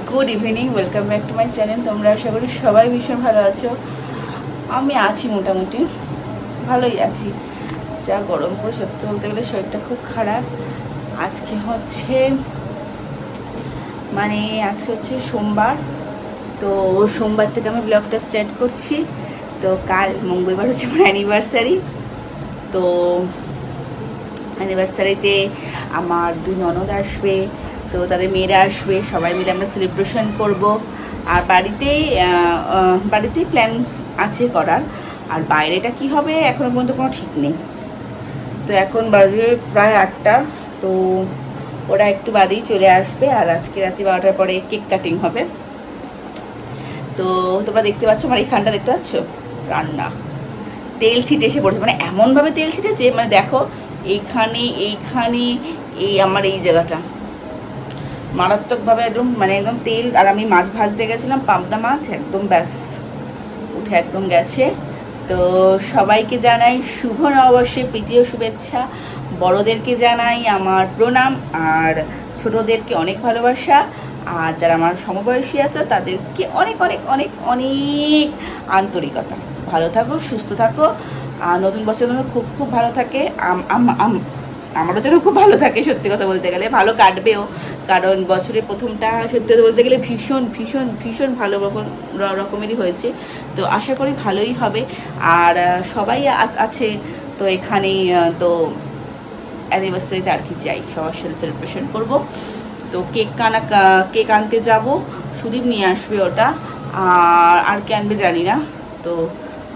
Good evening, welcome back to my channel. তোমরা আশা করি সবাই ভীষণ ভালো আছো। আমি আছি মোটামুটি ভালোই আছি। যা গরম পড়ে, সত্যি বলতে গেলে শরীরটা খুব খারাপ। আজকে হচ্ছে সোমবার। তো সোমবার থেকে আমি ব্লগটা স্টার্ট করছি। তো কাল মঙ্গলবার হচ্ছে আমার অ্যানিভার্সারি। তো অ্যানিভার্সারিতে আমার 2 ননদ আসবে, তো তাদের মেয়েরা আসবে, সবাই মিলে আমরা সেলিব্রেশন করব। আর বাড়িতেই প্ল্যান আছে করার। আর বাইরেটা কি হবে এখনো পর্যন্ত কোনো ঠিক নেই। তো এখন বাজে প্রায় 8টা। তো ওরা একটু বাদেই চলে আসবে। আর আজকে রাত্রি 12টার পরে কেক কাটিং হবে। তো তোমরা দেখতে পাচ্ছ, আমার এইখানটা দেখতে পাচ্ছ রান্না, তেল ছিটে এসে পড়েছে, মানে এমনভাবে তেল ছিটেছে, মানে দেখো এইখানে এইখানে এই আমার এই জায়গাটা মারাত্মকভাবে একদম তেল। আর আমি মাছ ভাজতে গেছিলাম, পাবদা মাছ, একদম ব্যাস উঠে একদম গেছে। তো সবাইকে জানাই শুভ নববর্ষের প্রীতি ও শুভেচ্ছা। বড়োদেরকে জানাই আমার প্রণাম, আর ছোটোদেরকে অনেক ভালোবাসা। আর যারা আমার সমবয়সী আছো তাদেরকে অনেক অনেক অনেক অনেক আন্তরিকতা। ভালো থাকো, সুস্থ থাকো, আর নতুন বছর যেন খুব খুব ভালো থাকে। আমারও যেন খুব ভালো থাকে। সত্যি কথা বলতে গেলে ভালো কাটবেও, কারণ বছরের প্রথমটা সত্যি কথা বলতে গেলে ভীষণ ভীষণ ভীষণ ভালো রকমেরই হয়েছে। তো আশা করি ভালোই হবে। আর সবাই আছে তো এখানেই। তো অ্যানিভার্সারিতে আর কি যাই, সবার সাথে সেলিব্রেশন করবো। তো কেক আনতে যাব, সুদীপ নিয়ে আসবে ওটা। আর কে আনবে জানি না। তো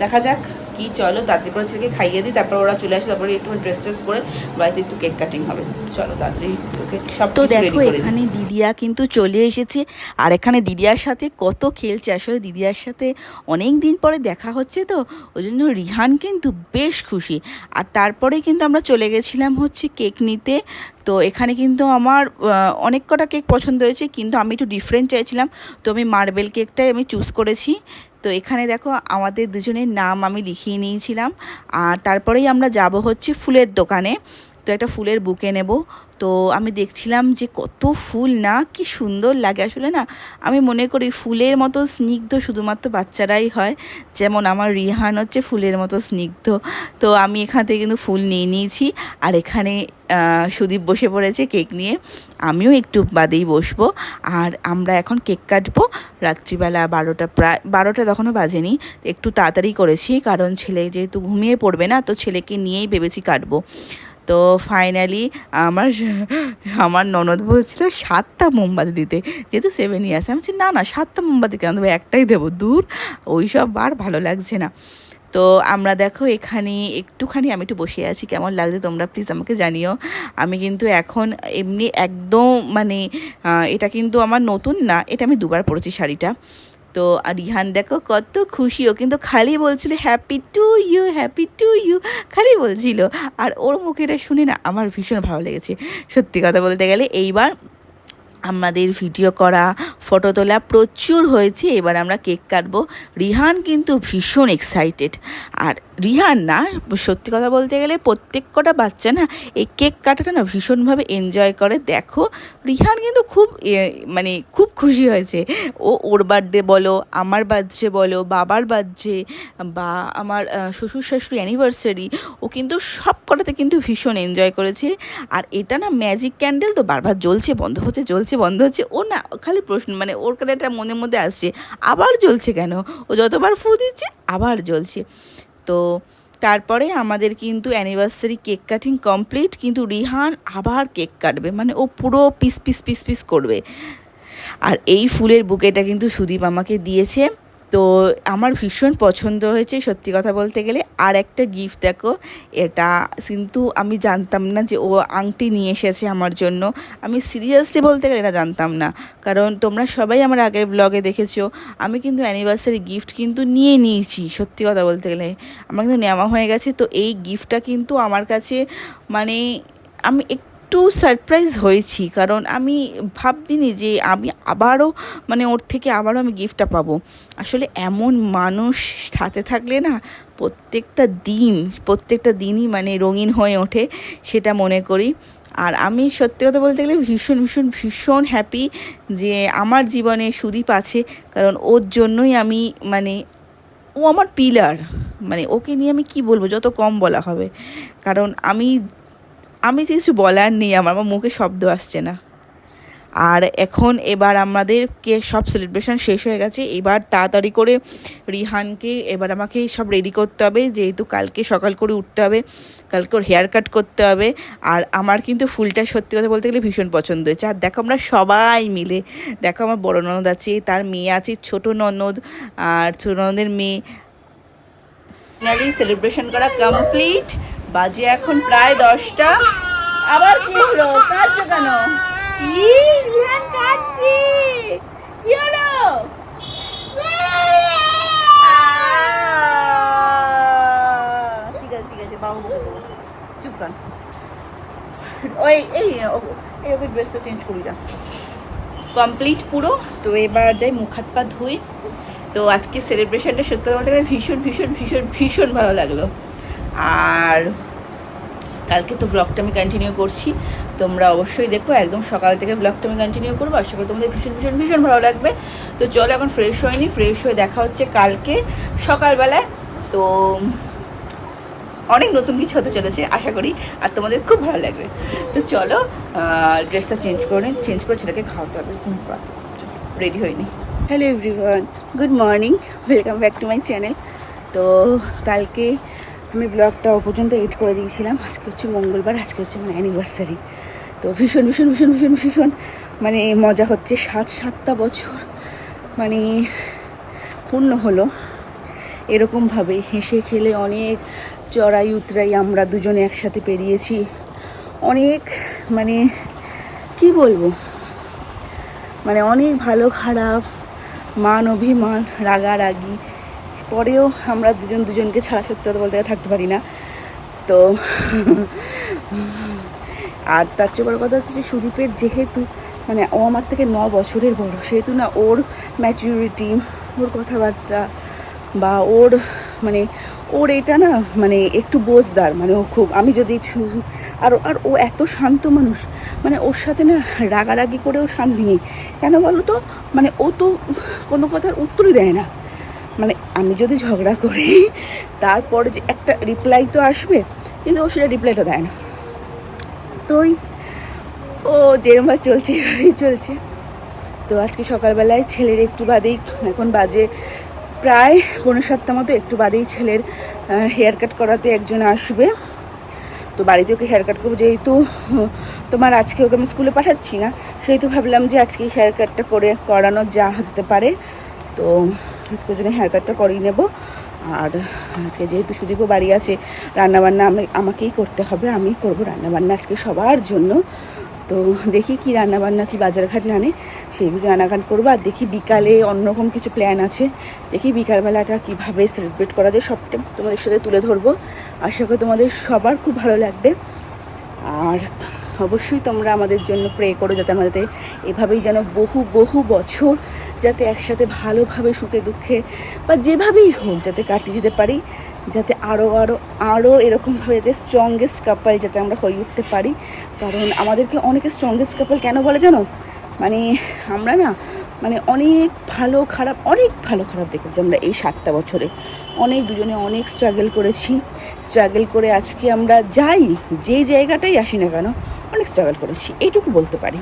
দেখা যাক কি। চলো তাড়াতাড়ি করে ছেলেকে খাইয়ে দিই, তারপর ওরা চলে আসবে, তারপরে একটু ড্রেস পরে বাড়িতে একটু কেক কাটিং হবে। চলো তাড়াতাড়ি ওকে সব তো কিছু রেডি দেখো করে দিই। এখানে দিদিয়া কিন্তু চলে এসেছে। আর এখানে দিদিয়ার সাথে কত খেলছে, আসলে দিদিয়ার সাথে অনেক দিন পরে দেখা হচ্ছে, তো ওই জন্য রিহান কিন্তু বেশ খুশি। আর তারপরে কিন্তু আমরা চলে গেছিলাম হচ্ছে কেক নিতে। তো এখানে কিন্তু আমার অনেক কটা কেক পছন্দ হয়েছে, কিন্তু আমি একটু ডিফারেন্ট চাইছিলাম, তো আমি মার্বেল কেকটাই আমি চুজ করেছি। তো এখানে দেখো আমাদের দুজনের নাম আমি লিখিয়ে নিয়েছিলাম। আর তারপরেই আমরা যাব হচ্ছে ফুলের দোকানে। তো একটা ফুলের বুকে নেব। তো আমি দেখছিলাম যে কত ফুল না, কি সুন্দর লাগে আসলে না। আমি মনে করি ফুলের মতো স্নিগ্ধ শুধুমাত্র বাচ্চারাই হয়, যেমন আমার রিহান হচ্ছে ফুলের মতো স্নিগ্ধ। তো আমি এখান থেকে কিন্তু ফুল নিয়ে নিয়েছি। আর এখানে সুদীপ বসে পড়েছে কেক নিয়ে, আমিও একটু বাদেই বসবো। আর আমরা এখন কেক কাটবো। রাত্রিবেলা 12টা, প্রায় 12টা তখনও বাজেনি। একটু তাড়াতাড়ি করেছি, কারণ ছেলে যেহেতু ঘুমিয়ে পড়বে না, তো ছেলেকে নিয়েই ভেবেছি কাটবো। তো ফাইনালি আমার আমার ননদ বলছিল 7টা মোমবাতি দিতে, যেহেতু 7 ইয়ার্স। আমি বলছি না না, 7টা মোমবাতি কেন দেবো, একটাই দেবো, দূর ওই সব আর ভালো লাগছে না। তো আমরা দেখো এখানে একটুখানি আমি একটু বসে আছি, কেমন লাগছে তোমরা প্লিজ আমাকে জানিও। আমি কিন্তু এখন এমনি একদম মানে এটা কিন্তু আমার নতুন না, এটা আমি 2বার পরেছি শাড়িটা। তো আর রিহান দেখো কত খুশি, ও কিন্তু খালি বলছিল happy to you, happy to you, খালি বলছিল। আর ওর মুখেটা শুনে না আমার ভীষণ ভালো লেগেছে। সত্যি কথা বলতে গেলে এইবার আমাদের ভিডিও করা, ফটো তোলা প্রচুর হয়েছে। এবার আমরা কেক কাটবো। রিহান কিন্তু ভীষণ এক্সাইটেড। আর রিহান না, সত্যি কথা বলতে গেলে প্রত্যেক কটা বাচ্চা না এই কেক কাটাটা না ভীষণভাবে এনজয় করে। দেখো রিহান কিন্তু খুব মানে খুব খুশি হয়েছে। ওর বার্থডে বলো, আমার বার্থডে বলো, বাবার বার্থডে, বা আমার শ্বশুর শাশুড়ি অ্যানিভার্সারি, ও কিন্তু সব কটাতে কিন্তু ভীষণ এনজয় করেছে। আর এটা না ম্যাজিক ক্যান্ডেল, তো বারবার জ্বলছে বন্ধ হচ্ছে, জ্বলছে বন্ধ হচ্ছে। ও না খালি প্রশ্ন, মানে ওর কাছে একটা মনের মধ্যে আসছে আবার জ্বলছে কেন, ও যতবার ফু দিচ্ছে আবার জ্বলছে। তো তারপরে আমাদের কিন্তু অ্যানিভার্সারি কেক কাটিং কমপ্লিট, কিন্তু রিহান আবার কেক কাটবে, মানে ও পুরো পিস পিস পিস পিস করবে। আর এই ফুলের বুকেটা কিন্তু সুদীপ আমাকে দিয়েছে। তো আমার ভীষণ পছন্দ হয়েছে সত্যি কথা বলতে গেলে। আর একটা গিফট দেখো, এটা কিন্তু আমি জানতাম না যে ও আংটি নিয়ে এসেছে আমার জন্য। আমি সিরিয়াসলি বলতে গেলে এটা জানতাম না, কারণ তোমরা সবাই আমার আগের ব্লগে দেখেছো আমি কিন্তু অ্যানিভার্সারি গিফট কিন্তু নিয়ে নিয়েছি। সত্যি কথা বলতে গেলে আমার কিন্তু নেওয়া হয়ে গেছে। তো এই গিফটটা কিন্তু আমার কাছে মানে আমি একটু সারপ্রাইজ হয়েছি, কারণ আমি ভাবিনি যে আমি আবারও মানে ওর থেকে আবারও আমি গিফটটা পাবো। আসলে এমন মানুষ সাথে থাকলে না প্রত্যেকটা দিনই মানে রঙিন হয়ে ওঠে, সেটা মনে করি। আর আমি সত্যি কথা বলতে গেলে ভীষণ ভীষণ ভীষণ হ্যাপি যে আমার জীবনে সুদীপ আছে, কারণ ওর জন্যই আমি মানে ও আমার পিলার। মানে ওকে নিয়ে আমি কি বলবো, যত কম বলা হবে, কারণ আমি কিছু বলার নেই, আমার মুখে শব্দ আসছে না। আর এখন এবার আমাদেরকে সব সেলিব্রেশন শেষ হয়ে গেছে, এবার তাড়াতাড়ি করে রিহানকে এবার আমাকে সব রেডি করতে হবে, যেহেতু কালকে সকাল করে উঠতে হবে, কালকে ওর হেয়ার কাট করতে হবে। আর আমার কিন্তু ফুলটা সত্যি কথা বলতে গেলে ভীষণ পছন্দ হয়েছে। আর দেখো আমরা সবাই মিলে, দেখো আমার বড় ননদ আছে, তার মেয়ে আছে, ছোট ননদ, আর ছোট ননদের মেয়ে। ফাইনালি সেলিব্রেশন করা কমপ্লিট। বাজে এখন প্রায় 10টা। আবার কি হলো, কাঁদছো কেন? রিহান কাঁদছে, কি হলো? ঠিক আছে ঠিক আছে, বাবু বকে দেবো, চুপ কর। ওই এই ওকে ড্রেসটা চেঞ্জ করি না। কমপ্লিট পুরো। তো এবার যাই মুখ হাত পা ধুই। তো আজকে সেলিব্রেশনটা সত্যি বলতে গেলে ভীষণ ভীষণ ভীষণ ভীষণ ভালো লাগলো। আর কালকে তো ব্লগটা আমি কন্টিনিউ করছি, তোমরা অবশ্যই দেখো, একদম সকাল থেকে ব্লগটা আমি কন্টিনিউ করবো। আশা করি তোমাদের ভীষণ ভীষণ ভীষণ ভালো লাগবে। তো চলো এখন ফ্রেশ হয়নি, ফ্রেশ হয়ে দেখা হচ্ছে কালকে সকালবেলায়। তো অনেক নতুন কিছু হতে চলেছে আশা করি, আর তোমাদের খুব ভালো লাগবে। তো চলো ড্রেসটা চেঞ্জ করে ছেলেকে খাওয়াতে হবে, ঘুম পাড়াতে। রেডি হয়নি। Hello everyone, good morning, welcome back to my channel. তো কালকে আমি ব্লগটা পর্যন্ত এডিট করে দিয়েছিলাম। আজকে হচ্ছে মঙ্গলবার, আজকে হচ্ছে আমার অ্যানিভার্সারি। তো ভীষণ ভীষণ ভীষণ ভীষণ ভীষণ মানে মজা হচ্ছে। 7টা বছর মানে পূর্ণ হলো এরকমভাবে হেসে খেলে, অনেক চড়াই উতরাই আমরা দুজনে একসাথে পেরিয়েছি। অনেক মানে কি বলবো, মানে অনেক ভালো খারাপ, মান অভিমান, রাগারাগি, পরেও আমরা দুজনকে ছাড়া সত্যি কথা বলতে থাকতে পারি না। তো আর তার চেয়ে বড় কথা হচ্ছে যে সুদীপের যেহেতু মানে ও আমার থেকে 9 বছরের বড়, সেহেতু না ওর ম্যাচুরিটি, ওর কথাবার্তা বা ওর মানে ওর এটা না মানে একটু বোঝদার, মানে ও খুব, আমি যদি আর ও এত শান্ত মানুষ, মানে ওর সাথে না রাগারাগি করেও শান্তি নেই। কেন বলো তো, মানে ও তো কোনো কথার উত্তরই দেয় না। মানে আমি যদি ঝগড়া করি তারপরে যে একটা রিপ্লাই তো আসবে, কিন্তু ও সেটা রিপ্লাইটা দেয় না। তো ও যেরকম চলছে এভাবেই চলছে। তো আজকে সকালবেলায় ছেলের একটু বাদেই, এখন বাজে প্রায় 6:45 মতো, একটু বাদেই ছেলের হেয়ার কাট করাতে একজন আসবে। তো বাড়িতে ওকে হেয়ার কাট করবো, যেহেতু তোমার আজকে ওকে আমি স্কুলে পাঠাচ্ছি না, সেহেতু ভাবলাম যে আজকে হেয়ার কাটটা করানো যা যেতে পারে। তো আজকে জন্য হেয়ার কাটটা করিয়ে নেবো। আর আজকে যেহেতু সুদীপও বাড়ি আছে, রান্নাবান্না আমাকেই করতে হবে, আমিই করবো রান্নাবান্না আজকে সবার জন্য। তো দেখি কি রান্নাবান্না কি বাজারঘাট আনে, সেইগুলো রান্নাঘাট করবো। আর দেখি বিকালে অন্যরকম কিছু প্ল্যান আছে, দেখি বিকালবেলাটা কীভাবে সেলিব্রেট করা যায় সবটা তোমাদের সাথে তুলে ধরবো। আশা করি তোমাদের সবার খুব ভালো লাগবে। আর অবশ্যই তোমরা আমাদের জন্য প্রে করো, যাতে আমাদের এভাবেই যেন বহু বহু বছর যাতে একসাথে ভালোভাবে সুখে দুঃখে বা যেভাবেই হোক যাতে কাটিয়ে দিতে পারি, যাতে আরও এরকমভাবে যাতে স্ট্রংগেস্ট কাপল যাতে আমরা হয়ে উঠতে পারি। কারণ আমাদেরকে অনেকে স্ট্রংগেস্ট কাপল কেন বলে জানো, মানে আমরা না মানে অনেক ভালো খারাপ দেখেছি আমরা এই 7টা বছরে। দুজনে অনেক স্ট্রাগল করেছি, স্ট্রাগল করে আজকে আমরা যে জায়গাটাই আসি না কেন অনেক স্ট্রাগল করেছি, এইটুকু বলতে পারি।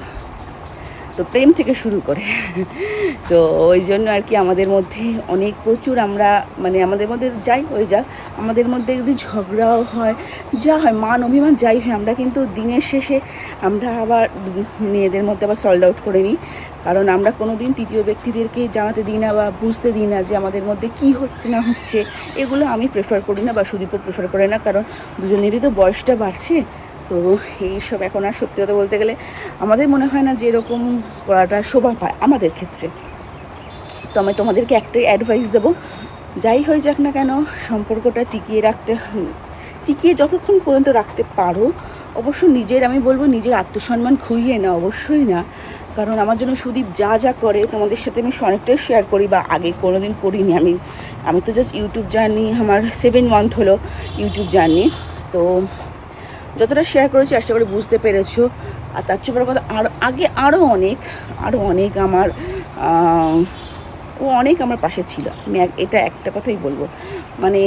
তো প্রেম থেকে শুরু করে তো ওই জন্য আর কি আমাদের মধ্যে অনেক প্রচুর আমরা মানে আমাদের মধ্যে আমাদের মধ্যে যদি ঝগড়াও হয়, যা হয়, মান অভিমান যাই হয়, আমরা কিন্তু দিনের শেষে আমরা আবার মেয়েদের মধ্যে আবার সল্ট আউট করে নিই। কারণ আমরা কোনো দিন তৃতীয় ব্যক্তিদেরকে জানাতে দিই না বা বুঝতে দিই না যে আমাদের মধ্যে কি হচ্ছে না হচ্ছে। এগুলো আমি প্রেফার করি না বা সুদীপও প্রেফার করে না, কারণ দুজনেরই তো বয়সটা বাড়ছে। তো এইসব এখন আর সত্যি কথা বলতে গেলে আমাদের মনে হয় না যে এরকম করাটা শোভা পায় আমাদের ক্ষেত্রে। তো আমি তোমাদেরকে একটাই অ্যাডভাইস দেবো, যাই হয়ে যাক না কেন সম্পর্কটা টিকিয়ে যতক্ষণ পর্যন্ত রাখতে পারো, অবশ্য আমি বলবো নিজের আত্মসম্মান খুইয়ে না, অবশ্যই না। কারণ আমার জন্য সুদীপ যা করে তোমাদের সাথে আমি অনেকটাই শেয়ার করি, বা আগে কোনো দিন করিনি। আমি তো জাস্ট ইউটিউব জার্নি, আমার 7 মান্থ হলো ইউটিউব জার্নি। তো যতটা শেয়ার করেছি আশা করি বুঝতে পেরেছো। আর তার চেয়ে বড় কথা আগে আরও অনেক আমার ও অনেক আমার পাশে ছিল। আমি এটা একটা কথাই বলবো, মানে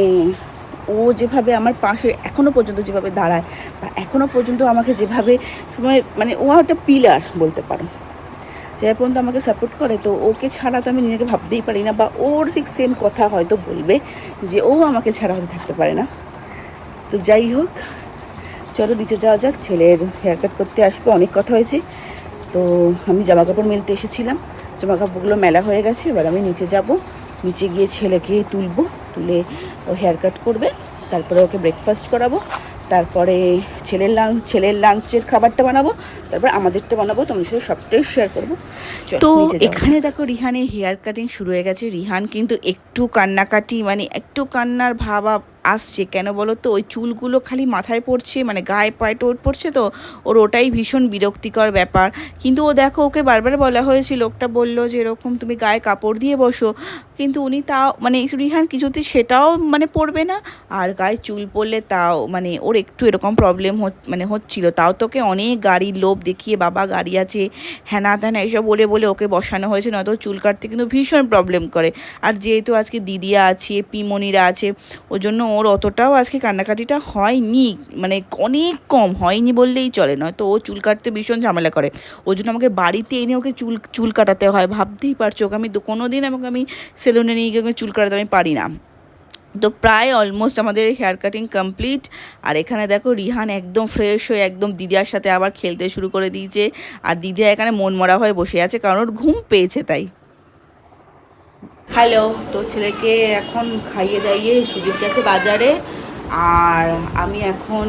ও যেভাবে আমার পাশে এখনও পর্যন্ত যেভাবে দাঁড়ায় বা এখনও পর্যন্ত আমাকে যেভাবে সময়, মানে ও একটা পিলার বলতে পারো, যে পর্যন্ত আমাকে সাপোর্ট করে। তো ওকে ছাড়া তো আমি নিজেকে ভাবতেই পারি না, বা ওর ঠিক সেম কথা হয়তো বলবে যে ও আমাকে ছাড়া হয়তো থাকতে পারে না। তো যাই হোক, চলো নিচে যাওয়া যাক, ছেলের হেয়ার কাট করতে আসবে, অনেক কথা হয়েছে। তো আমি জামা কাপড় মেলতে এসেছিলাম, জামা কাপড়গুলো মেলা হয়ে গেছে। এবার আমি নিচে যাব, নিচে গিয়ে ছেলেকে তুলে ও হেয়ার কাট করবে, তারপরে ওকে ব্রেকফাস্ট করাবো, তারপরে ছেলের লাঞ্চের খাবারটা বানাবো, তারপর আমাদেরটা বানাবো, তোমাদের সাথে সবটাই শেয়ার করবো। তো এখানে দেখো রিহানের হেয়ার কাটিং শুরু হয়ে গেছে। রিহান কিন্তু একটু কান্নাকাটি, মানে একটু কান্নার ভাব আসছে। কেন বলো তো, ওই চুলগুলো খালি মাথায় পড়ছে, মানে গায়ে পায়ে টোট পড়ছে, তো ওর ওটাই ভীষণ বিরক্তিকর ব্যাপার। কিন্তু ও দেখো, ওকে বারবার বলা হয়েছিল, লোকটা বললো যে এরকম তুমি গায়ে কাপড় দিয়ে বসো, কিন্তু উনি তাও, মানে রিহান কিছুতে সেটাও মানে পড়বে না। আর গায়ে চুল পড়লে তাও মানে ওর একটু এরকম প্রবলেম হচ্ছিল। তাও তোকে অনেক গাড়ির লোভ দেখিয়ে, বাবা গাড়ি আছে হ্যানা ত্যানা এইসব বলে ওকে বসানো হয়েছে, নয়তো চুল কাটতে কিন্তু ভীষণ প্রবলেম করে। আর যেহেতু আজকে দিদিয়া আছে, পিমনিরা আছে, ওই জন্য ওর অতটাও আজকে কান্নাকাটিটা হয়নি, মানে অনেক কম হয়নি বললেই চলে। নয়তো ও চুল কাটতে ভীষণ ঝামেলা করে, ওই জন্য আমাকে বাড়িতে এনে ওকে চুল কাটাতে হয়। ভাবতেই পারছো, ওকে আমি কোনো দিন আমি সেলুনে নিয়ে গিয়ে চুল কাটাতে আমি পারি না। তো প্রায় অলমোস্ট আমাদের হেয়ার কাটিং কমপ্লিট। আর এখানে দেখো রিহান একদম ফ্রেশ হয়ে একদম দিদিয়ার সাথে আবার খেলতে শুরু করে দিয়েছে। আর দিদিয়া এখানে মন মরা হয়ে বসে আছে, কারণ ওর ঘুম পেয়েছে তাই। হ্যালো, তো ছেলেকে এখন খাইয়ে দাইয়ে সুদীপ গেছে বাজারে, আর আমি এখন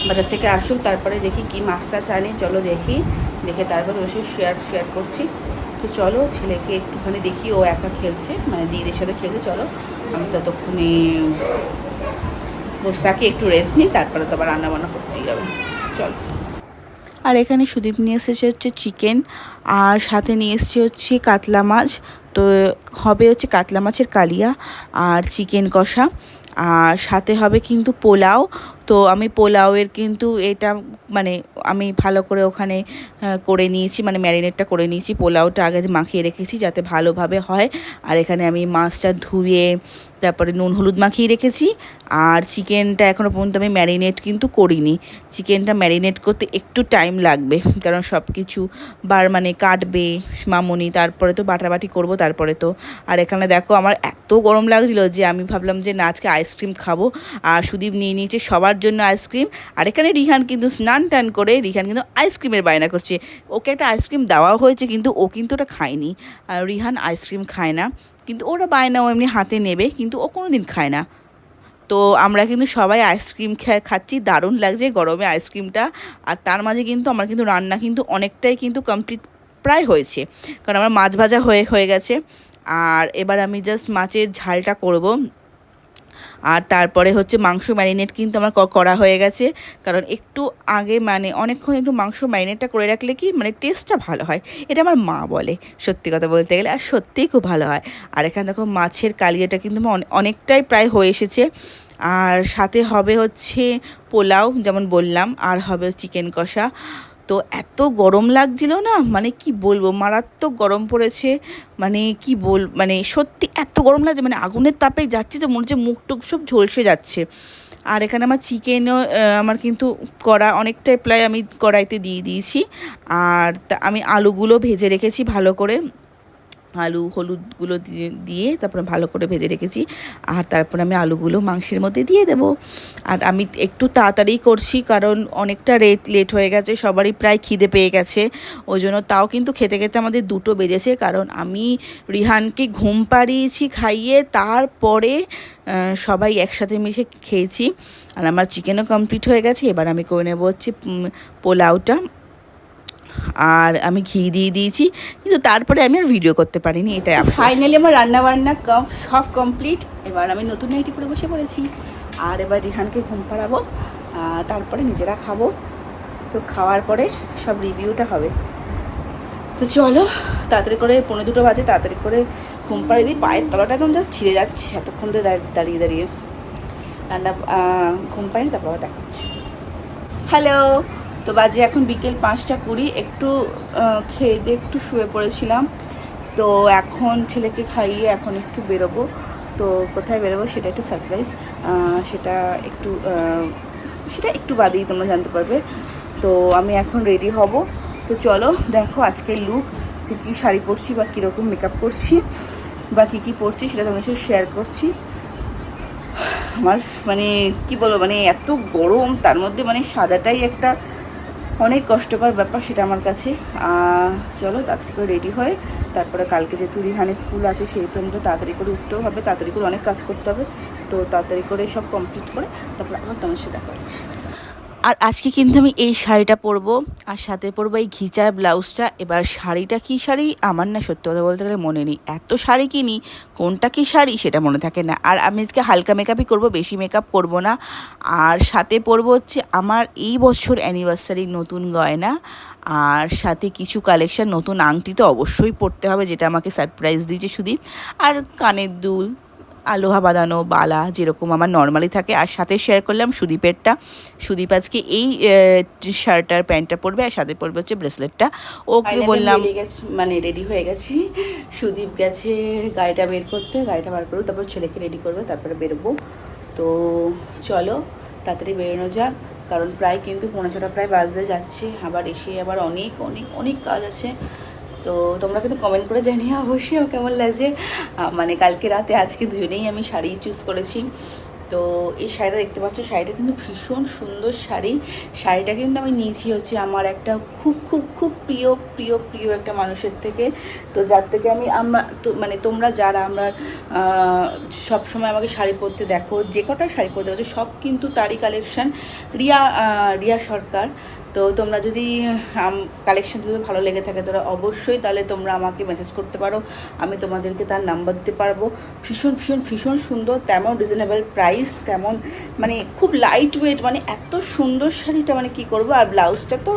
বাজার থেকে আসুক, তারপরে দেখি কি মাছ টাছ আনি, চলো দেখে তারপরে বসে শেয়ার করছি। তো চলো ছেলেকে একটুখানি দেখি, ও একা খেলছে, মানে দিদির সাথে খেলছে। চলো আমি ততক্ষণে বসে থাকি, একটু রেস্ট নিই, তারপরে তো আবার রান্নাবান্না করতেই যাবে। চলো। আর এখানে সুদীপ নিয়ে এসেছে হচ্ছে চিকেন, আর সাথে নিয়ে এসেছে হচ্ছে কাতলা মাছ। তো হবে হচ্ছে কাতলা মাছের কালিয়া আর চিকেন কষা, আর সাথে হবে কিন্তু পোলাও। তো আমি পোলাওয়ের কিন্তু এটা মানে আমি ভালো করে ওখানে করে নিয়েছি, মানে ম্যারিনেটটা করে নিয়েছি। পোলাওটা আগে মাখিয়ে রেখেছি যাতে ভালোভাবে হয়। আর এখানে আমি মাছটা ধুয়ে তারপরে নুন হলুদ মাখিয়ে রেখেছি। আর চিকেনটা এখনও পর্যন্ত আমি ম্যারিনেট কিন্তু করিনি। চিকেনটা ম্যারিনেট করতে একটু টাইম লাগবে, কারণ সব কিছু মানে কাটবে মামনি, তারপরে তো বাটাবাটি করবো, তারপরে তো। আর এখানে দেখো আমার এত গরম লাগছিলো যে আমি ভাবলাম যে না, আজকে আইসক্রিম খাবো। আর সুদীপ নিয়ে নিয়েছে সবার জন্য আইসক্রিম। আর এখানে রিহান কিন্তু স্নান টান করে রিহান কিন্তু আইসক্রিমের বায়না করছে। ওকে একটা আইসক্রিম দেওয়া হয়েছে, কিন্তু ও কিন্তু ওটা খায়নি। আর রিহান আইসক্রিম খায় না, কিন্তু ওরা বায়না ও এমনি হাতে নেবে, কিন্তু ও কোনো দিন খায় না। তো আমরা কিন্তু সবাই আইসক্রিম খাচ্ছি, দারুণ লাগছে গরমে আইসক্রিমটা। আর তার মাঝে কিন্তু আমার কিন্তু রান্না কিন্তু অনেকটাই কিন্তু কমপ্লিট প্রায় হয়েছে, কারণ আমার মাছ ভাজা হয়ে গেছে। আর এবার আমি জাস্ট মাছের ঝালটা করব। আর তারপরে হচ্ছে মাংস ম্যারিনেট কিন্তু আমার করা হয়ে গেছে, কারণ একটু আগে মানে অনেকক্ষণ একটু মাংস ম্যারিনেটটা করে রাখলে কি মানে টেস্টটা ভালো হয়, এটা আমার মা বলে, সত্যি কথা বলতে গেলে, আর সত্যিই খুব ভালো হয়। আর এখানে দেখো মাছের কালিয়াটা কিন্তু অনেকটাই প্রায় হয়ে এসেছে। আর সাথে হবে হচ্ছে পোলাও যেমন বললাম, আর হবে চিকেন কষা। তো এত গরম লাগছিল না, মানে কি বলবো, মারাত্মক গরম পড়েছে। মানে সত্যি এত গরম লাগছে, মানে আগুনের তাপে যাচ্ছি তো মনে হচ্ছে মুখ টুক সব ঝলসে যাচ্ছে। আর এখানে আমার চিকেনও আমার কিন্তু করা অনেকটাই প্রায় আমি কড়াইতে দিয়ে দিয়েছি। আর আমি আলুগুলো ভেজে রেখেছি ভালো করে, আলু হলুদগুলো দিয়ে তারপরে ভালো করে ভেজে রেখেছি। আর তারপরে আমি আলুগুলো মাংসের মধ্যে দিয়ে দেবো। আর আমি একটু তাড়াতাড়ি করছি, কারণ অনেকটা লেট হয়ে গেছে, সবারই প্রায় খিদে পেয়ে গেছে। ওই জন্য তাও কিন্তু খেতে খেতে আমাদের 2টো বেজেছে, কারণ আমি রিহানকে ঘুম পাড়িয়েছি খাইয়ে, তারপরে সবাই একসাথে মিশে খেয়েছি। আর আমার চিকেনও কমপ্লিট হয়ে গেছে। এবার আমি করে নেবো হচ্ছে পোলাওটা। আর আমি ঘি দিয়ে দিয়েছি, কিন্তু তারপরে আমি আর ভিডিও করতে পারিনি, এটাই ফাইনালি আমার রান্নাবান্না সব কমপ্লিট। এবার আমি নতুন নাইটি পরে বসে পড়েছি, আর এবার রিহানকে ঘুম পাড়াবো, তারপরে নিজেরা খাবো। তো খাওয়ার পরে সব রিভিউটা হবে। তো চলো তাড়াতাড়ি করে, 1:45 বাজে, তাড়াতাড়ি করে ঘুম পাড়িয়ে দিই। পায়ের তলাটা একদম জাস্ট ছিঁড়ে যাচ্ছে এতক্ষণ ধরে দাঁড়িয়ে রান্না ঘুম পাড়িয়ে, তারপর দেখাচ্ছি। হ্যালো। তো বাজে এখন বিকেল 5:20, একটু খেয়ে দিয়ে একটু শুয়ে পড়েছিলাম। তো এখন ছেলেকে খাইয়ে এখন একটু বেরোবো। তো কোথায় বেরোবো সেটা একটু সারপ্রাইজ, সেটা একটু বাদেই তোমরা জানতে পারবে। তো আমি এখন রেডি হব। তো চলো দেখো আজকের লুক, যে কী শাড়ি পরছি বা কীরকম মেকআপ করছি বা কী কী পরছি সেটা তোমার সাথে শেয়ার করছি। আমার মানে কি বলবো, মানে এত গরম, তার মধ্যে মানে সাদাটাই একটা অনেক কষ্টকর ব্যাপার সেটা আমার কাছে। চলো তাড়াতাড়ি করে রেডি হয়ে তারপরে কালকে যেহেতু রিহানের স্কুল আছে সেহেতু আমাদের তাড়াতাড়ি করে উঠতেও হবে, তাড়াতাড়ি করে অনেক কাজ করতে হবে। তো তাড়াতাড়ি করে সব কমপ্লিট করে তারপরে আবার তোমার সাথে দেখা হচ্ছে। আর আজকে কিন্তু আমি এই শাড়িটা পরবো, আর সাথে পরবো এই ঘিচার ব্লাউজটা। এবার শাড়িটা কী শাড়ি আমার না সত্যি কথা বলতে গেলে মনে নেই, এত শাড়ি কিনি কোনটা কী শাড়ি সেটা মনে থাকে না। আর আমি আজকে হালকা মেকআপই করব, বেশি মেকআপ করব না। আর সাথে পরবো হচ্ছে আমার এই বছর অ্যানিভার্সারির নতুন গয়না, আর সাথে কিছু কালেকশন, নতুন আংটি তো অবশ্যই পরতে হবে যেটা আমাকে সারপ্রাইজ দিয়েছে সুদীপ, আর কানের দুল, লোহা বাঁধানো বালা যেরকম আমার নর্মালি থাকে। আর সাথে শেয়ার করলাম সুদীপেরটা। সুদীপ আজকে এই শার্ট আর প্যান্টটা পরবে, আর সাথে পরবে হচ্ছে ব্রেসলেটটা। ওকে বললাম মানে রেডি হয়ে গেছি। সুদীপ গেছে গাড়িটা বের করতে, গাড়িটা বার করবো, তারপর ছেলেকে রেডি করবে, তারপরে বেরোবো। তো চলো তাড়াতাড়ি বেরোনো যাক, কারণ প্রায় কিন্তু 5:45 প্রায় বাজতে যাচ্ছে। আবার এসে আবার অনেক অনেক অনেক কাজ আছে। তো তোমরা কিন্তু কমেন্ট করে জানিয়ে অবশ্যই আমার কেমন লাগছে। মানে কালকে রাতে আজকে দুজনেই আমি শাড়ি চুজ করেছি। তো এই শাড়িটা দেখতে পাচ্ছ, শাড়িটা কিন্তু ভীষণ সুন্দর শাড়ি। শাড়িটা কিন্তু আমি নিয়েছি হচ্ছে আমার একটা খুব খুব খুব প্রিয় প্রিয় প্রিয় একটা মানুষের থেকে। তো যার থেকে মানে তোমরা যারা আমরা সবসময় আমাকে শাড়ি পরতে দেখো, যে কটা শাড়ি পরতে দেখো সব কিন্তু তারই কালেকশান, রিয়া সরকার। তো তোমরা যদি কালেকশন যদি ভালো লেগে থাকে তোরা অবশ্যই তাহলে তোমরা আমাকে মেসেজ করতে পারো, আমি তোমাদেরকে তার নাম্বার দিতে পারবো। ভীষণ ভীষণ ভীষণ সুন্দর, তেমন রিজনেবল প্রাইস, তেমন মানে খুব লাইট ওয়েট, মানে এত সুন্দর শাড়িটা মানে কি করবো। আর ব্লাউজটা তো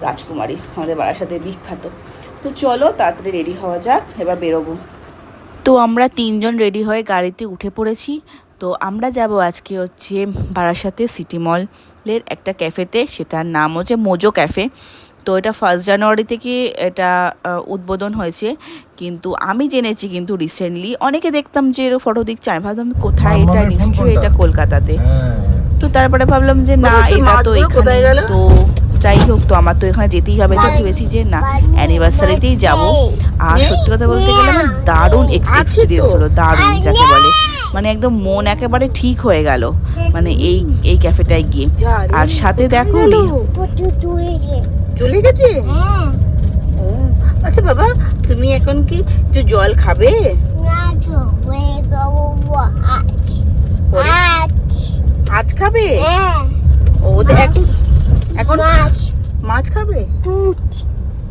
রাজকুমারী, আমাদের বাড়ার সাথে বিখ্যাত। তো চলো তাড়াতাড়ি রেডি হওয়া যাক, এবার বেরোবো। তো আমরা 3জন রেডি হয়ে গাড়িতে উঠে পড়েছি। তো আমরা যাব আজকে হচ্ছে বারাসাতে সিটি মলের একটা ক্যাফেতে, সেটার নাম হচ্ছে মোজো ক্যাফে। তো এটা 1 জানুয়ারি থেকে এটা উদ্বোধন হয়েছে, কিন্তু আমি জেনেছি কিন্তু রিসেন্টলি অনেকে দেখতাম যে এর ফটো দিচ্ছে, আমি ভাবতাম কোথায় এটা, নিশ্চয়ই এটা কলকাতাতে। তো তারপরে ভাবলাম যে না এটা তো এখানে। তো যাই হোক, তো আমার তো এখানে যেতেই হবে, তো ভেবেছি যে না অ্যানিভার্সারিতেই যাব। আর সত্যি কথা বলতে গেলে আমার দারুণ এক্সপিরিয়েন্স হলো, দারুণ যাকে বলে, মানে একদম মন একেবারে ঠিক হয়ে গেল মানে এই ক্যাফেটায় গিয়ে। আর সাথে দেখো চলে গেছে। ও আচ্ছা বাবা, তুমি এখন কি একটু জল খাবে? আজ খাবে? ও এখন মাছ খাবে?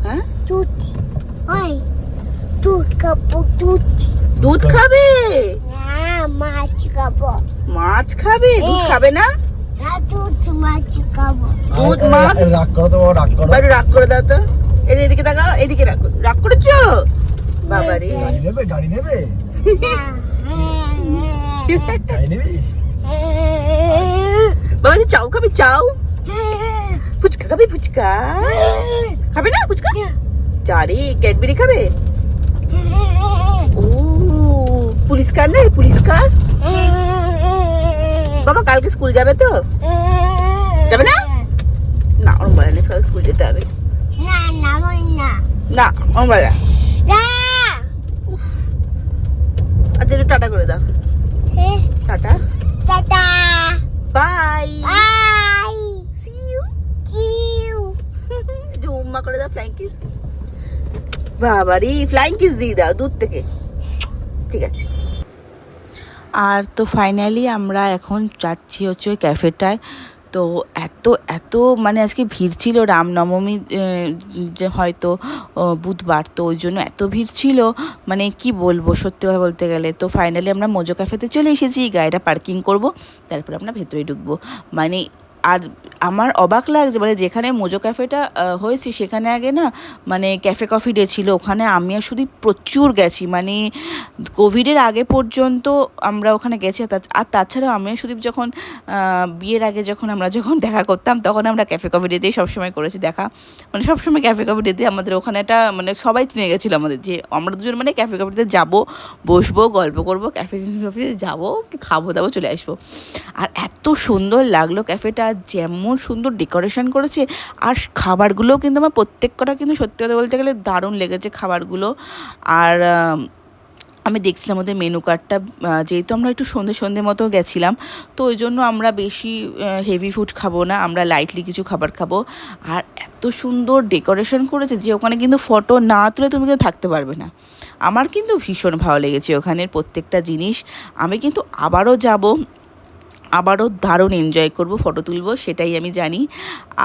হ্যাঁ দুধ খাবে? মাছ খাবে, দুধ খাবে না? দুধ মাছ রাগ করো তো, রাগ করে দাও তো। এদিকে তাকাও, এদিকে রাগ করেছো বাবা রে। গাড়ি নেবে বাবা, চাউ খাবি? চাউ? ফুচকা খাবি? ফুচকা খাবে না? ফুচকা চারি ক্যাডবেরি খাবে? ও পুলিশকার নেই? পুলিশকার বাবা কালকে স্কুল যাবে তো? যাবে না? না ওরম বলে না, স্কুল যেতে হবে না ওরম বলে না। আচ্ছা একটু টাটা করে দাও। Tata bye, see you. উম্মা করে দাও, ফ্লাইং কিস। বাবারি ফ্লাইং কিস দিয়ে দাও দূর থেকে, ঠিক আছে। আর তো ফাইনালি আমরা এখন যাচ্ছি হচ্ছে ওই ক্যাফেটায়। তো এত এত মানে আজকে ভিড় ছিল, রামনবমী যে হয়তো বুধবার, তো ওই জন্য এত ভিড় ছিল, মানে কি বলবো সত্যি কথা বলতে গেলে। তো ফাইনালি আমরা মোজো ক্যাফেতে চলে এসেছি, গাড়িটা পার্কিং করব, তারপর আমরা ভেতরে ঢুকবো। মানে আর আমার অবাক লাগছে, মানে যেখানে মোজো ক্যাফেটা হয়েছে সেখানে আগে না মানে ক্যাফে কফি ডে ছিল, ওখানে আমি আর শুধু প্রচুর গেছি, মানে কোভিডের আগে পর্যন্ত আমরা ওখানে গেছি। আর তাছাড়াও আমি আর সুদীপ যখন বিয়ের আগে আমরা যখন দেখা করতাম তখন আমরা ক্যাফে কফি ডেতেই সবসময় করেছি দেখা, মানে সবসময় ক্যাফে কফি ডেতে আমাদের ওখানে একটা মানে সবাই চিনে গেছিলো আমাদের, যে আমরা দুজন মানে ক্যাফে কফিতে যাবো, বসবো, গল্প করবো, ক্যাফে কফিতে যাবো, খাবো দাবো, চলে আসবো। আর এত সুন্দর লাগলো ক্যাফেটা, যেমন সুন্দর ডেকোরেশন করেছে, আর খাবারগুলোও কিন্তু আমার প্রত্যেক কটা কিন্তু সত্যি কথা বলতে গেলে দারুণ লেগেছে খাবারগুলো। আর আমি দেখছিলাম ওদের মেনু কার্ডটা, যেহেতু আমরা একটু সন্ধে মতো গেছিলাম, তো ওই জন্য আমরা বেশি হেভি ফুড খাবো না, আমরা লাইটলি কিছু খাবার খাবো। আর এত সুন্দর ডেকোরেশন করেছে যে ওখানে কিন্তু ফটো না তুলে তুমি কিন্তু থাকতে পারবে না। আমার কিন্তু ভীষণ ভালো লেগেছে ওখানের প্রত্যেকটা জিনিস। আমি কিন্তু আবারও দারুণ এনজয় করব, ফটো তুলব, সেটাই আমি জানি।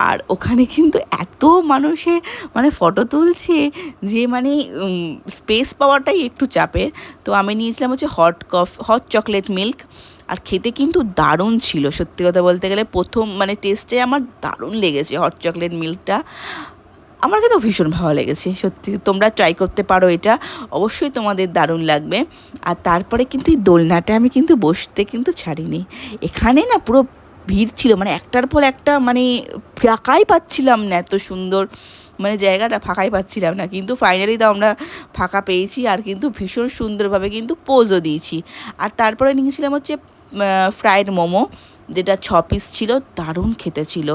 আর ওখানে কিন্তু এত মানুষে মানে ফটো তুলছে যে মানে স্পেস পাওয়াটাই একটু চাপের। তো আমি নিয়েছিলাম হচ্ছে হট চকলেট মিল্ক, আর খেতে কিন্তু দারুণ ছিল সত্যি কথা বলতে গেলে। প্রথম মানে টেস্টে আমার দারুণ লেগেছে হট চকলেট মিল্কটা, আমার কিন্তু ভীষণ ভালো লেগেছে সত্যি। তোমরা ট্রাই করতে পারো এটা, অবশ্যই তোমাদের দারুণ লাগবে। আর তারপরে কিন্তু এই দোলনাটা আমি কিন্তু বসতে কিন্তু ছাড়িনি, এখানে না পুরো ভিড় ছিল, মানে একটার পর একটা, মানে ফাঁকাই পাচ্ছিলাম না, এত সুন্দর মানে জায়গাটা ফাঁকাই পাচ্ছিলাম না। কিন্তু ফাইনালি তো আমরা ফাঁকা পেয়েছি, আর কিন্তু ভীষণ সুন্দরভাবে কিন্তু পোজও দিয়েছি। আর তারপরে নিয়েছিলাম হচ্ছে ফ্রাইড মোমো, যেটা 6 পিস ছিল, দারুণ খেতে ছিল,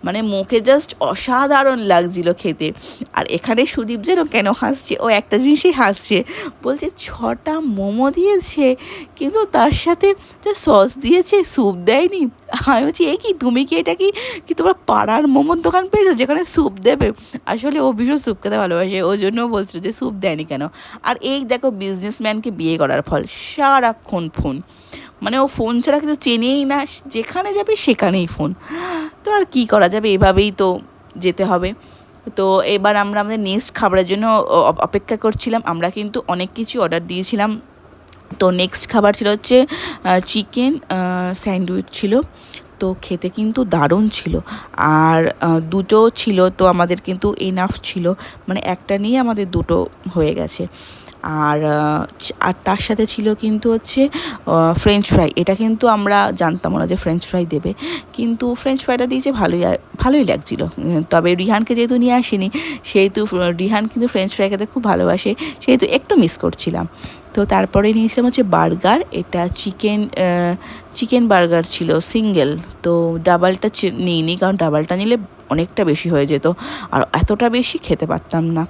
মানে মুখে জাস্ট অসাধারণ লাগছিল খেতে। আর এখানে সুদীপ যেন কেন হাসছে, ও একটা জিনিসই হাসছে, বলছে 6টা মোমো দিয়েছে কিন্তু তার সাথে যা সস দিয়েছে, স্যুপ দেয়নি। আমি বলছি কি তুমি কি এটা কি তোমার পাড়ার মোমোর দোকান পেয়েছো যেখানে স্যুপ দেবে? আসলে ও ভীষণ স্যুপ খেতে ভালোবাসে, ওই জন্য বলছিল যে স্যুপ দেয়নি কেন। আর এই দেখো বিজনেসম্যানকে বিয়ে করার ফল, সারাক্ষণ ফোন, মানে ও ফোন ছাড়া কিছু চেনেই না, যেখানে যাবে সেখানেই ফোন। তো আর কী করা যাবে, এভাবেই তো যেতে হবে। তো এবার আমরা আমাদের নেক্সট খাবারের জন্য অপেক্ষা করছিলাম। আমরা কিন্তু অনেক কিছু অর্ডার দিয়েছিলাম। তো নেক্সট খাবার ছিল হচ্ছে চিকেন স্যান্ডউইচ ছিল, তো খেতে কিন্তু দারুণ ছিল। আর দুটো ছিল, তো আমাদের কিন্তু এনাফ ছিল, মানে একটা নিয়ে আমাদের দুটো হয়ে গেছে। আর তার সাথে ছিল কিন্তু হচ্ছে ফ্রেঞ্চ ফ্রাই। এটা কিন্তু আমরা জানতাম না যে ফ্রেঞ্চ ফ্রাই দেবে, কিন্তু ফ্রেঞ্চ ফ্রাইটা দিয়েছে, ভালোই লাগছিলো। তবে রিহানকে যেহেতু নিয়ে আসিনি, সেহেতু রিহান কিন্তু ফ্রেঞ্চ ফ্রাই খেতে খুব ভালোবাসে, সেহেতু একটু মিস করছিলাম। তো তারপরে নিয়েছিলাম হচ্ছে বার্গার, এটা চিকেন বার্গার ছিল সিঙ্গেল, তো ডাবলটা নিইনি, কারণ ডাবলটা নিলে অনেকটা বেশি হয়ে যেত, আর এতটা বেশি খেতে পারতাম না।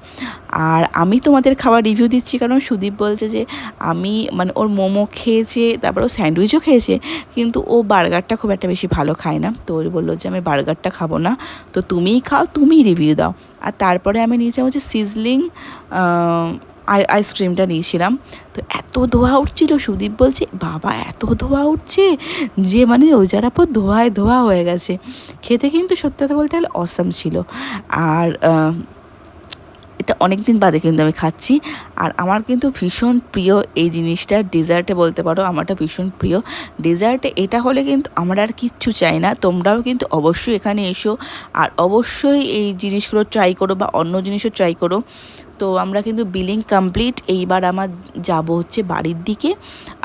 আর আমি তোমাদের খাবার রিভিউ দিচ্ছি কারণ সুদীপ বলছে যে আমি মানে ওর মোমো খেয়েছে, তারপর ও স্যান্ডউইচও খেয়েছে, কিন্তু ও বার্গারটা খুব একটা বেশি ভালো খায় না। তো ওই বললো যে আমি বার্গারটা খাবো না, তো তুমিই খাও, তুমিই রিভিউ দাও। আর তারপরে আমি নিয়েছিলাম হচ্ছে সিজলিং আইসক্রিমটা নিয়েছিলাম। তো এত ধোয়া উঠছিল, সুদীপ বলছে বাবা এত ধোয়া উঠছে যে মানে ওই যারা পর ধোয়া হয়ে গেছে। খেতে কিন্তু সত্যি কথা বলতে গেলে অসাম ছিল। আর এটা অনেক দিন বাদে কিন্তু আমি খাচ্ছি, আর আমার কিন্তু ভীষণ প্রিয় এই জিনিসটা। ডেজার্টে বলতে পারো আমারটা ভীষণ প্রিয়। ডেজার্টে এটা হলে কিন্তু আমরা আর কিচ্ছু চাই না। তোমরাও কিন্তু অবশ্যই এখানে এসো, আর অবশ্যই এই জিনিসগুলো ট্রাই করো, বা অন্য জিনিসও ট্রাই করো। তো আমরা কিন্তু বিলিং কমপ্লিট, এইবার আমার যাব হচ্ছে বাড়ির দিকে।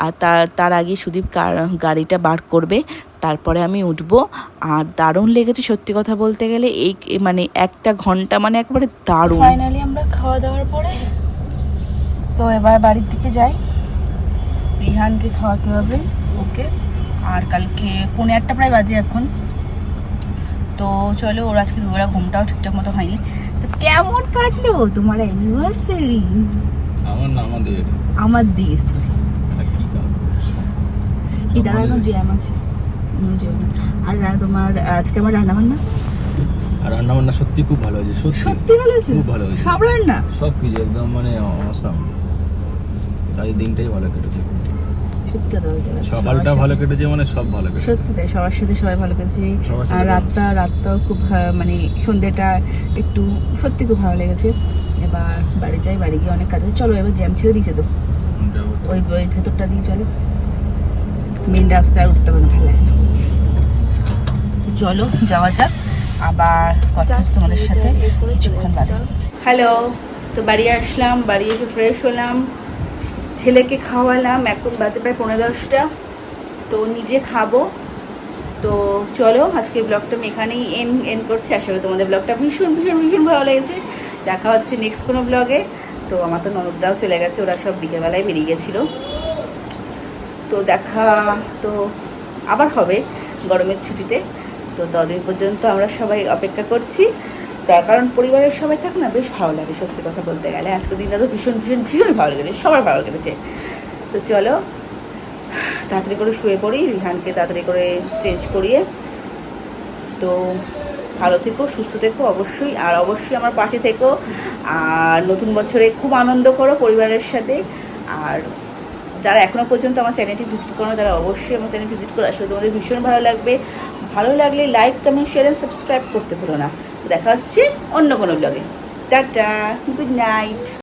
আর তার আগে সুদীপ গাড়িটা বার করবে, তারপরে আমি উঠবো। আর দারুণ লেগেছে সত্যি কথা বলতে গেলে, এই মানে 1 ঘন্টা মানে একেবারে দারুণ। ফাইনালি আমরা খাওয়া দাওয়ার পরে তো এবার বাড়ির দিকে যাই, রিহানকে খাওয়াতে হবে ওকে। আর কালকে 1:45 প্রায় বাজে এখন, তো চলো, ওর আজকে দুবেলা ঘুমটাও ঠিকঠাক মতো হয়নি। তো কেমন কাটলো তোমার অ্যানিভার্সারি? আমাদের সরি, কি দাঁড়া এখন জ্যাম আছে। আর তোমার আজকে আমার রান্নাবান্না সত্যি খুব ভালো হয়েছে, সত্যি ভালো হয়েছে, খুব ভালো হয়েছে, সব রান্না সব কিছু একদম মানে অসাম। তাই দিনটাই ভালো কেটেছে, সত্যি কথা বলতে গেলে সকালটা ভালো কেটেছে, মানে সব ভালো কেটেছে, সত্যি তাই, সবার সাথে সবাই ভালো কেটেছে। আর রাতটাও খুব মানে সন্ধ্যেটা একটু সত্যি খুব ভালো লেগেছে। এবার বাড়ি যাই, বাড়ি গিয়ে অনেক কাজ আছে। চলো এবার জ্যাম ছেড়ে দিয়েছে তো, ওই ভেতরটা দিয়ে চলো, মেন রাস্তায় আর উঠতে পারে না, ভালো লাগে না। তো চলো যাওয়া যাক, আবার কথা হচ্ছে তোমাদের সাথে কিছুক্ষণ বাদে। হ্যালো, তো বাড়ি আসলাম, বাড়ি এসে ফ্রেশ হলাম, ছেলেকে খাওয়ালাম, এখন বাজে প্রায় 11:30, তো নিজে খাবো। তো চলো আজকের ব্লগটা আমি এখানেই এন্ড করছি। আশা করি তোমাদের ব্লগটা ভীষণ ভীষণ ভীষণ ভালো লেগেছে। দেখা হচ্ছে নেক্সট কোনো ব্লগে। তো আমার তো ননদরাও চলে গেছে, ওরা সব বিকেলবেলায় বেরিয়ে গেছিলো। তো দেখা তো আবার হবে গরমের ছুটিতে। তো ততদিন পর্যন্ত আমরা সবাই অপেক্ষা করছি, তার কারণ পরিবারের সবাই থাক না, বেশ ভালো লাগে সত্যি কথা বলতে গেলে। আজকের দিনটা তো ভীষণ ভীষণ ভীষণ ভালো লেগেছে, সবার ভালো লেগেছে। তো চলো তাড়াতাড়ি করে শুয়ে পড়ি, রিহানকে তাড়াতাড়ি করে চেঞ্জ করিয়ে। তো ভালো থেকো, সুস্থ থেকো অবশ্যই, আর অবশ্যই আমার পাশে থেকো। আর নতুন বছরে খুব আনন্দ করো পরিবারের সাথে। আর যারা এখনও পর্যন্ত আমার চ্যানেলটি ভিজিট করো তারা অবশ্যই আমার চ্যানেল ভিজিট করে আসলে তোমাদের ভীষণ ভালো লাগবে। ভালো লাগলে like, comment, share and subscribe করতে ভুলো না। দেখা হচ্ছে অন্য কোনো ব্লগে। Tata, good night.